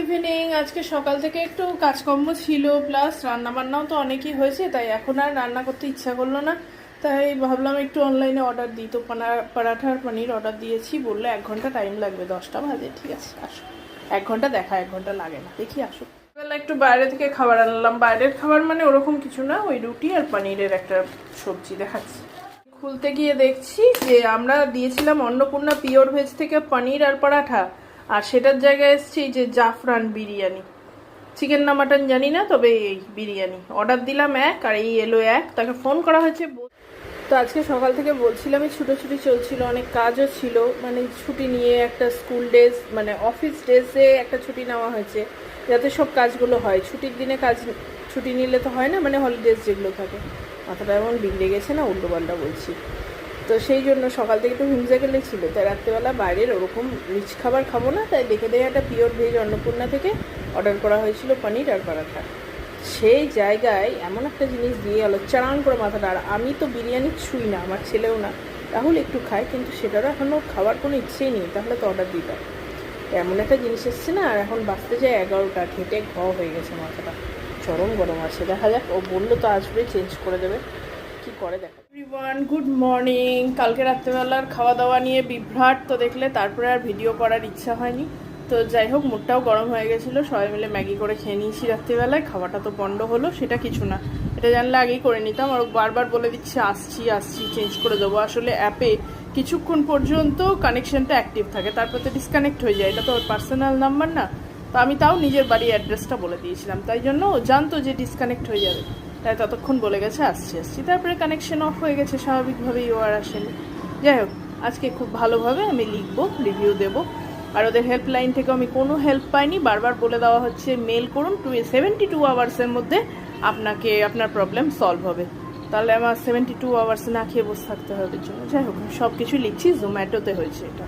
Evening. আজকে সকাল থেকে একটু কাজকর্ম ছিল, প্লাস রান্না বান্নাও তো অনেকই হয়েছে, তাই এখন আর রান্না করতে ইচ্ছা করলো না। তাই ভাবলাম একটু অনলাইনে অর্ডার দিই। তো পরাঠা আর পনির অর্ডার দিয়েছি, বললো 1 ঘন্টা টাইম লাগবে, 10টা বাজে। ঠিক আছে, আসো। 1 ঘন্টা দেখা, 1 ঘন্টা লাগে না, দেখি আসো। বেলা একটু বাইরে থেকে খাবার আনলাম। বাইরের খাবার মানে ওরকম কিছু না, ওই রুটি আর পনিরের একটা সবজি দেখাচ্ছি। খুলতে গিয়ে দেখছি যে আমরা দিয়েছিলাম অন্নপূর্ণা পিওর ভেজ থেকে পনির আর পরাঠা, আর সেটার জায়গায় এসেছি যে জাফরান বিরিয়ানি। চিকেন না মাটন জানি না, তবে এই বিরিয়ানি অর্ডার দিলাম 1, আর এই এলো 1। তাকে ফোন করা হয়েছে। তো আজকে সকাল থেকে বলছিলামই ছুটোছুটি চলছিল, অনেক কাজও ছিল। মানে ছুটি নিয়ে একটা স্কুল ডেজ, মানে অফিস ডেজে একটা ছুটি নেওয়া হয়েছে, যাতে সব কাজগুলো হয়। ছুটির দিনে কাজ ছুটি নিলে তো হয় না, মানে হলিডেজ যেগুলো থাকে। মাথাটা এমন বিগড়ে গেছে না, উল্টো পাল্টা বলছি। তো সেই জন্য সকাল থেকে একটু হিমসা গেলে ছিল, তাই রাত্রেবেলা বাইরের ওরকম রিচ খাবার খাবো না, তাই দেখে দেখে একটা পিওর ভেজ অন্নপূর্ণা থেকে অর্ডার করা হয়েছিল পনির আর পরাঠা। সেই জায়গায় এমন একটা জিনিস দিয়ে গেলো, চারান করে মাথাটা। আর আমি তো বিরিয়ানি ছুঁই না, আমার ছেলেও না। রাহুল একটু খায়, কিন্তু সেটারও এখনও খাওয়ার কোনো ইচ্ছেই নেই, তাহলে তো অর্ডার দিতাম। এমন একটা জিনিস এসছে না, আর এখন বাঁচতে যায় 11টা, ঘেটে হয়ে গেছে মাথাটা, চরম গরম আছে। দেখা যাক, ও বললো তো আসবে, চেঞ্জ করে দেবে, কি করে দেখা। Everyone, good morning. কালকে রাত্রেবেলার খাওয়া দাওয়া নিয়ে বিভ্রাট তো দেখলে, তারপরে আর ভিডিও করার ইচ্ছা হয়নি। তো যাই হোক, মুডটাও গরম হয়ে গেছিলো, সবাই মিলে ম্যাগি করে খেয়ে নিয়েছি রাত্রিবেলায়। খাওয়াটা তো পণ্ড হলো, সেটা কিছু না, এটা জানলে আগেই করে নিতাম। আর বারবার বলে দিচ্ছে আসছি আসছি, চেঞ্জ করে দেবো। আসলে অ্যাপে কিছুক্ষণ পর্যন্ত কানেকশনটা অ্যাক্টিভ থাকে, তারপর তো ডিসকানেক্ট হয়ে যায়। এটা তো ওর পার্সোনাল নাম্বার না। তো আমি তাও নিজের বাড়ির অ্যাড্রেসটা বলে দিয়েছিলাম, তাই জন্য ও জানতো যে ডিসকানেক্ট হয়ে যাবে, তাই ততক্ষণ বলে গেছে আসছি আসছি। তারপরে কানেকশন অফ হয়ে গেছে, স্বাভাবিকভাবেই ও আর আসেনি। যাই হোক, আজকে খুব ভালোভাবে আমি লিখবো, রিভিউ দেবো। আর ওদের হেল্পলাইন থেকে আমি কোনো হেল্প পাইনি। বারবার বলে দেওয়া হচ্ছে মেল করুন, 72 আওয়ার্সের মধ্যে আপনাকে আপনার প্রবলেম সলভ হবে। তাহলে আমার 72 আওয়ার্স না খেয়ে বসে থাকতে হবে জন্য। যাই হোক, সব কিছু লিখছি, জোম্যাটোতে হয়েছে এটা।